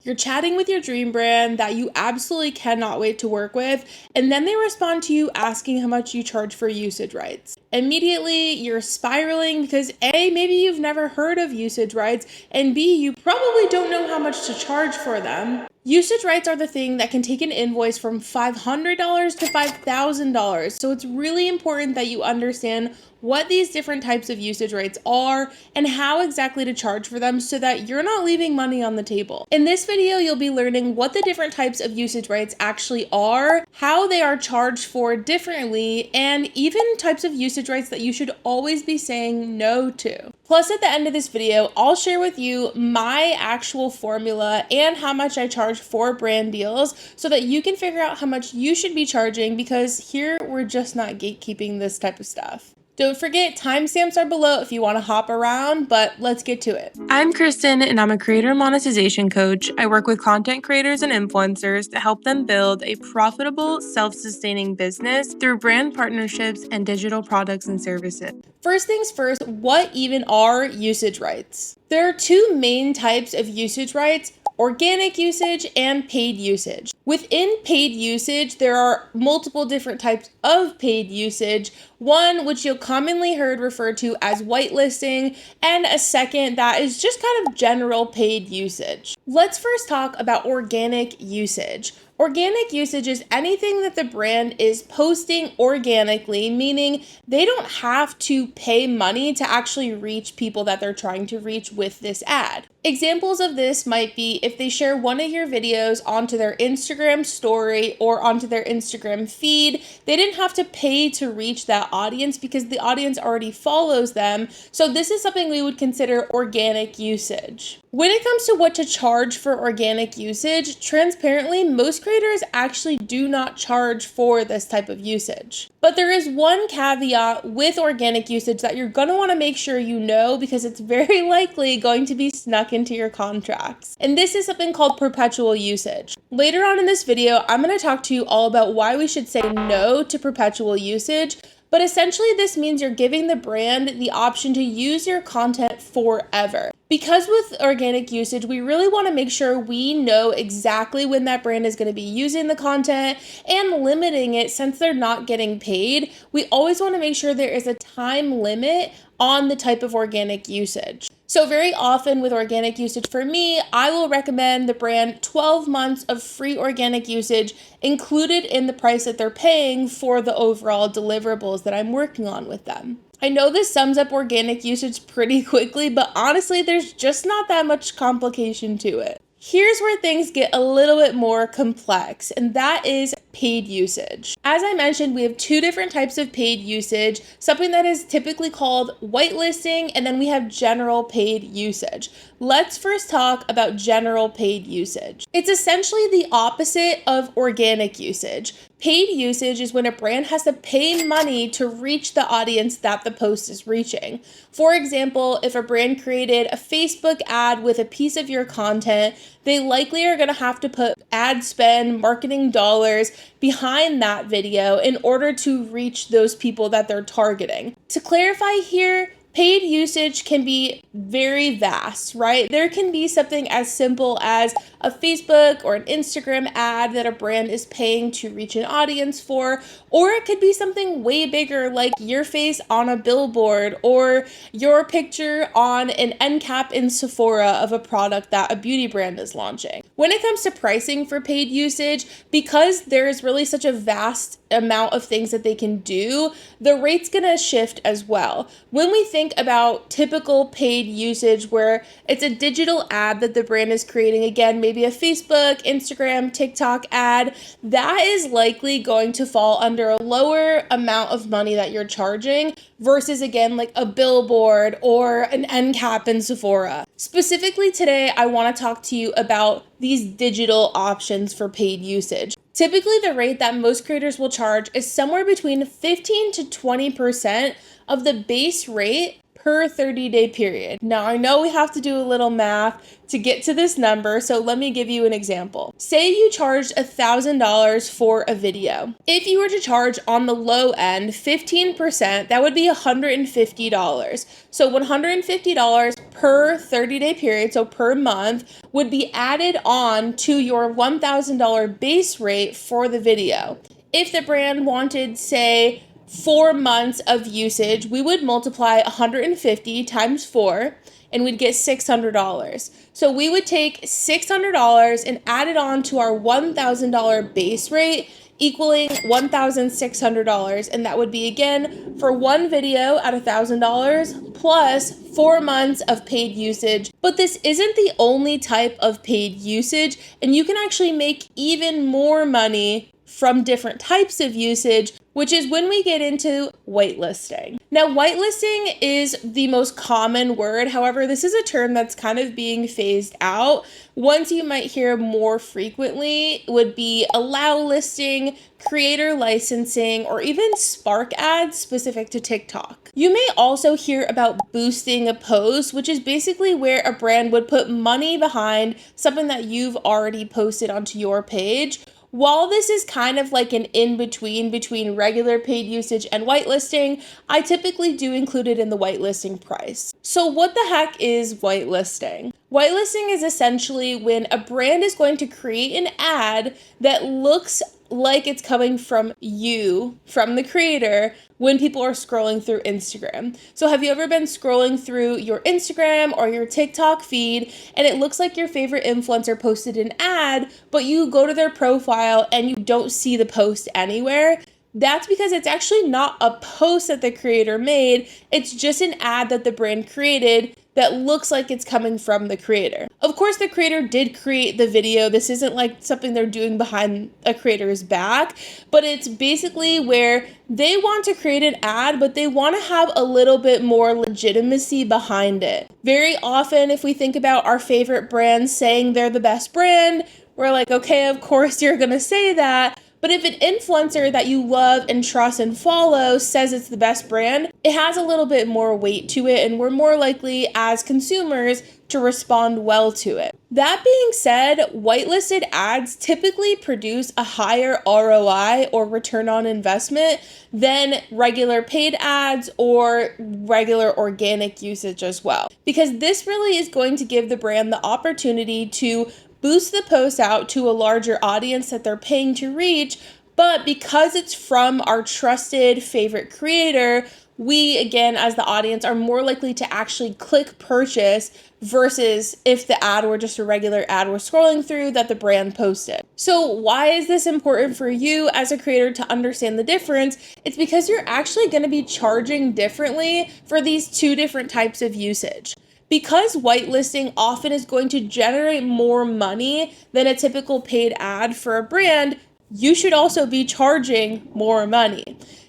You're chatting with your dream brand that you absolutely cannot wait to work with, and then they respond to you asking how much you charge for usage rights. Immediately, you're spiraling because A, maybe you've never heard of usage rights, and B, you probably don't know how much to charge for them. Usage rights are the thing that can take an invoice from $500 to $5,000, so it's really important that you understand what these different types of usage rights are and how exactly to charge for them so that you're not leaving money on the table. In this video, you'll be learning what the different types of usage rights actually are, how they are charged for differently, and even types of usage rights that you should always be saying no to. Plus, at the end of this video, I'll share with you my actual formula and how much I charge for brand deals so that you can figure out how much you should be charging, because here we're just not gatekeeping this type of stuff. Don't forget, timestamps are below if you want to hop around, but let's get to it. I'm Kristen, and I'm a creator monetization coach. I work with content creators and influencers to help them build a profitable, self-sustaining business through brand partnerships and digital products and services. First things first, what even are usage rights? There are two main types of usage rights: organic usage and paid usage. Within paid usage, there are multiple different types of paid usage. One, which you'll commonly heard referred to as whitelisting, and a second that is just kind of general paid usage. Let's first talk about organic usage. Organic usage is anything that the brand is posting organically, meaning they don't have to pay money to actually reach people that they're trying to reach with this ad. Examples of this might be if they share one of your videos onto their Instagram story or onto their Instagram feed. They didn't have to pay to reach that audience because the audience already follows them. So this is something we would consider organic usage. When it comes to what to charge for organic usage, transparently, most creators actually do not charge for this type of usage. But there is one caveat with organic usage that you're going to want to make sure you know, because it's very likely going to be snuck into your contracts. And this is something called perpetual usage. Later on in this video, I'm going to talk to you all about why we should say no to perpetual usage. But essentially, this means you're giving the brand the option to use your content forever. Because with organic usage, we really want to make sure we know exactly when that brand is going to be using the content and limiting it. Since they're not getting paid, we always want to make sure there is a time limit on the type of organic usage. So very often with organic usage, for me, I will recommend the brand 12 months of free organic usage included in the price that they're paying for the overall deliverables that I'm working on with them. I know this sums up organic usage pretty quickly, but honestly, there's just not that much complication to it. Here's where things get a little bit more complex, and that is paid usage. As I mentioned, we have two different types of paid usage, something that is typically called whitelisting, and then we have general paid usage. Let's first talk about general paid usage. It's essentially the opposite of organic usage. Paid usage is when a brand has to pay money to reach the audience that the post is reaching. For example, if a brand created a Facebook ad with a piece of your content, they likely are going to have to put ad spend, marketing dollars behind that video in order to reach those people that they're targeting. To clarify here, paid usage can be very vast, right? There can be something as simple as a Facebook or an Instagram ad that a brand is paying to reach an audience for, or it could be something way bigger like your face on a billboard or your picture on an end cap in Sephora of a product that a beauty brand is launching. When it comes to pricing for paid usage, because there is really such a vast amount of things that they can do, the rate's gonna shift as well. When we think about typical paid usage where it's a digital ad that the brand is creating, again, maybe a Facebook, Instagram, TikTok ad, that is likely going to fall under a lower amount of money that you're charging versus, again, like a billboard or an end cap in Sephora. Specifically today, I want to talk to you about these digital options for paid usage. Typically, the rate that most creators will charge is somewhere between 15 to 20% of the base rate per 30-day period. Now, I know we have to do a little math to get to this number, so let me give you an example. Say you charged $1,000 for a video. If you were to charge on the low end 15%, that would be $150. So $150 per 30-day period, so per month, would be added on to your $1,000 base rate for the video. If the brand wanted, say, 4 months of usage, we would multiply 150 times 4 and we'd get $600. So we would take $600 and add it on to our $1,000 base rate, equaling $1,600. And that would be, again, for one video at $1,000 plus 4 months of paid usage. But this isn't the only type of paid usage, and you can actually make even more money from different types of usage, which is when we get into whitelisting. Now, whitelisting is the most common word. However, this is a term that's kind of being phased out. Ones you might hear more frequently would be allow listing, creator licensing, or even Spark ads specific to TikTok. You may also hear about boosting a post, which is basically where a brand would put money behind something that you've already posted onto your page. While this is kind of like an in-between regular paid usage and whitelisting, I typically do include it in the whitelisting price. So what the heck is whitelisting? Whitelisting is essentially when a brand is going to create an ad that looks like it's coming from you, from the creator, when people are scrolling through Instagram. So have you ever been scrolling through your Instagram or your TikTok feed and it looks like your favorite influencer posted an ad, but you go to their profile and you don't see the post anywhere? That's because it's actually not a post that the creator made. It's just an ad that the brand created that looks like it's coming from the creator. Of course, the creator did create the video. This isn't like something they're doing behind a creator's back, but it's basically where they want to create an ad, but they want to have a little bit more legitimacy behind it. Very often, if we think about our favorite brands saying they're the best brand, we're like, okay, of course you're gonna say that. But if an influencer that you love and trust and follow says it's the best brand, it has a little bit more weight to it, and we're more likely as consumers to respond well to it. That being said, whitelisted ads typically produce a higher ROI or return on investment than regular paid ads or regular organic usage as well. Because this really is going to give the brand the opportunity to boost the post out to a larger audience that they're paying to reach, but because it's from our trusted favorite creator, we, again, as the audience, are more likely to actually click purchase versus if the ad were just a regular ad we're scrolling through that the brand posted. So why is this important for you as a creator to understand the difference? It's because you're actually going to be charging differently for these two different types of usage. Because whitelisting often is going to generate more money than a typical paid ad for a brand, you should also be charging more money.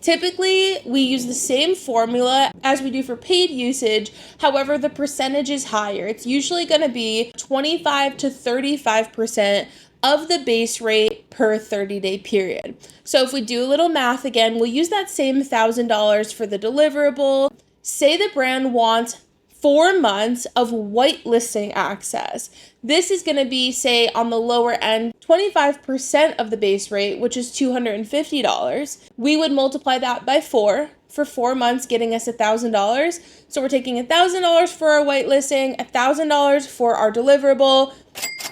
Typically, we use the same formula as we do for paid usage. However, the percentage is higher. It's usually going to be 25 to 35% of the base rate per 30-day period. So if we do a little math again, we'll use that same $1,000 for the deliverable. Say the brand wants 4 months of whitelisting access. This is going to be, say, on the lower end, 25% of the base rate, which is $250. We would multiply that by 4 for 4 months, getting us $1,000. So we're taking $1,000 for our whitelisting, $1,000 for our deliverable,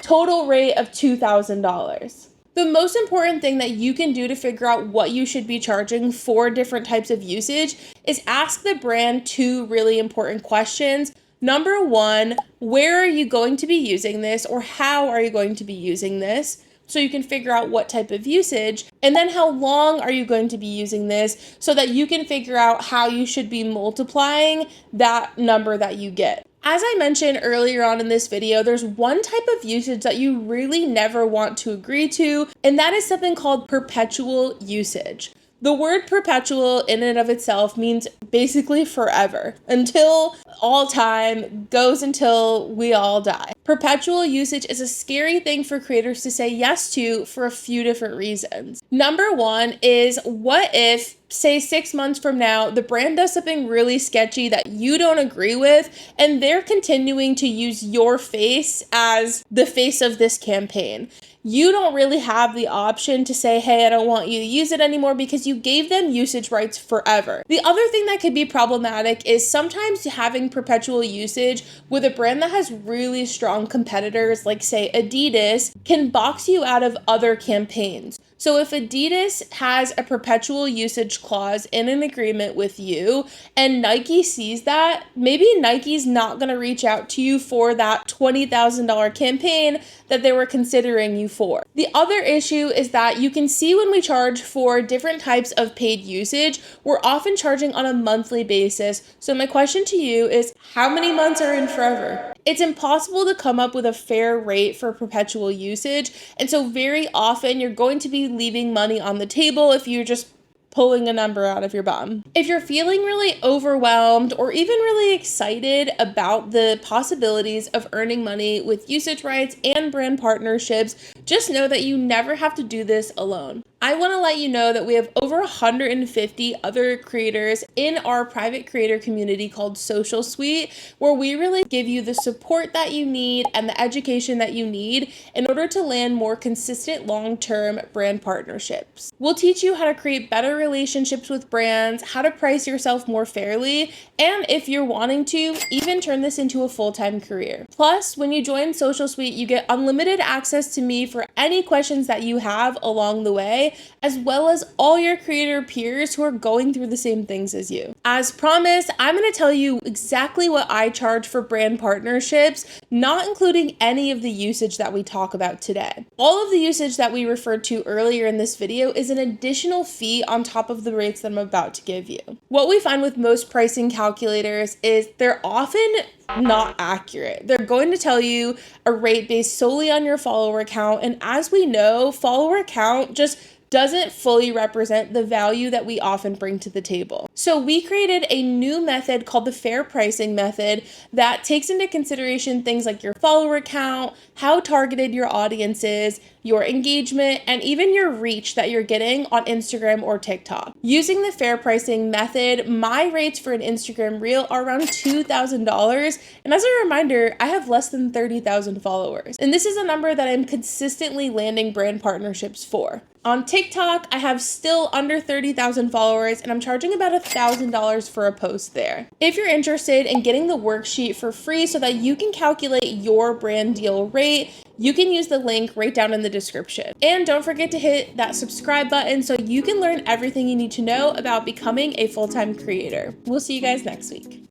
total rate of $2,000. The most important thing that you can do to figure out what you should be charging for different types of usage is ask the brand 2 really important questions. Number 1, where are you going to be using this, or how are you going to be using this? So you can figure out what type of usage, and then how long are you going to be using this so that you can figure out how you should be multiplying that number that you get. As I mentioned earlier on in this video, there's one type of usage that you really never want to agree to, and that is something called perpetual usage. The word perpetual in and of itself means basically forever, until all time, goes until we all die. Perpetual usage is a scary thing for creators to say yes to for a few different reasons. Number 1 is, what if say 6 months from now, the brand does something really sketchy that you don't agree with, and they're continuing to use your face as the face of this campaign. You don't really have the option to say, hey, I don't want you to use it anymore, because you gave them usage rights forever. The other thing that could be problematic is sometimes having perpetual usage with a brand that has really strong competitors, like say Adidas, can box you out of other campaigns. So if Adidas has a perpetual usage clause in an agreement with you and Nike sees that, maybe Nike's not going to reach out to you for that $20,000 campaign that they were considering you for. The other issue is that you can see when we charge for different types of paid usage, we're often charging on a monthly basis. So my question to you is, how many months are in forever? It's impossible to come up with a fair rate for perpetual usage, and so very often you're going to be leaving money on the table if you're just pulling a number out of your bum. If you're feeling really overwhelmed or even really excited about the possibilities of earning money with usage rights and brand partnerships, just know that you never have to do this alone. I want to let you know that we have over 150 other creators in our private creator community called Soulcial Suite, where we really give you the support that you need and the education that you need in order to land more consistent long-term brand partnerships. We'll teach you how to create better relationships with brands, how to price yourself more fairly, and if you're wanting to, even turn this into a full-time career. Plus, when you join Soulcial Suite, you get unlimited access to me for any questions that you have along the way, as well as all your creator peers who are going through the same things as you. As promised, I'm going to tell you exactly what I charge for brand partnerships, not including any of the usage that we talk about today. All of the usage that we referred to earlier in this video is an additional fee on top of the rates that I'm about to give you. What we find with most pricing calculators is they're often not accurate. They're going to tell you a rate based solely on your follower count, and as we know, follower count just doesn't fully represent the value that we often bring to the table. So we created a new method called the fair pricing method that takes into consideration things like your follower count, how targeted your audience is, your engagement, and even your reach that you're getting on Instagram or TikTok. Using the fair pricing method, my rates for an Instagram reel are around $2,000. And as a reminder, I have less than 30,000 followers. And this is a number that I'm consistently landing brand partnerships for. On TikTok, I have still under 30,000 followers, and I'm charging about $1,000 for a post there. If you're interested in getting the worksheet for free so that you can calculate your brand deal rate, you can use the link right down in the description. And don't forget to hit that subscribe button so you can learn everything you need to know about becoming a full-time creator. We'll see you guys next week.